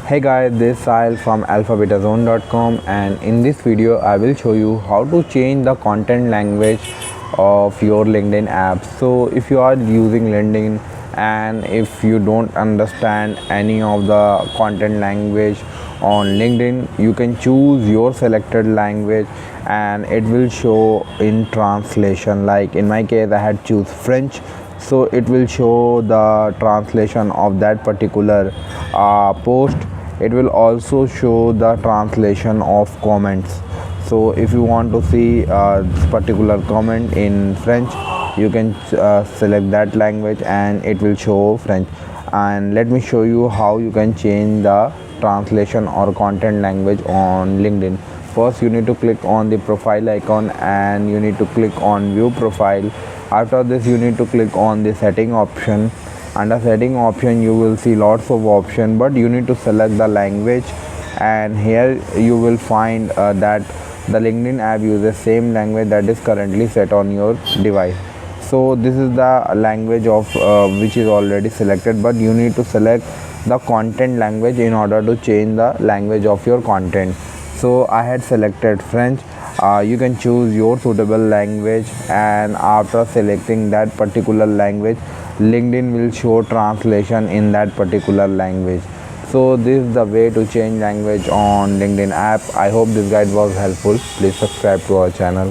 Hey guys, this is Sahil from alphabetazone.com, and in this video I will show you how to change the content language of your LinkedIn app. So if you are using LinkedIn and if you don't understand any of the content language on LinkedIn, you can choose your selected language and it will show in translation. Like in my case I had choose French, so it will show the translation of that particular post. It will also show the translation of comments. So if you want to see this particular comment in French, you can select that language and it will show French. And let me show you how you can change the translation or content language on LinkedIn. First you need to click on the profile icon and you need to click on view profile. After this you need to click on the setting option. Under setting option you will see lots of options, but you need to select the language, and here you will find that the LinkedIn app uses same language that is currently set on your device. So this is the language of which is already selected, but you need to select the content language in order to change the language of your content. So I had selected French. You can choose your suitable language, and after selecting that particular language, LinkedIn will show translation in that particular language. So this is the way to change language on LinkedIn app. I hope this guide was helpful. Please subscribe to our channel.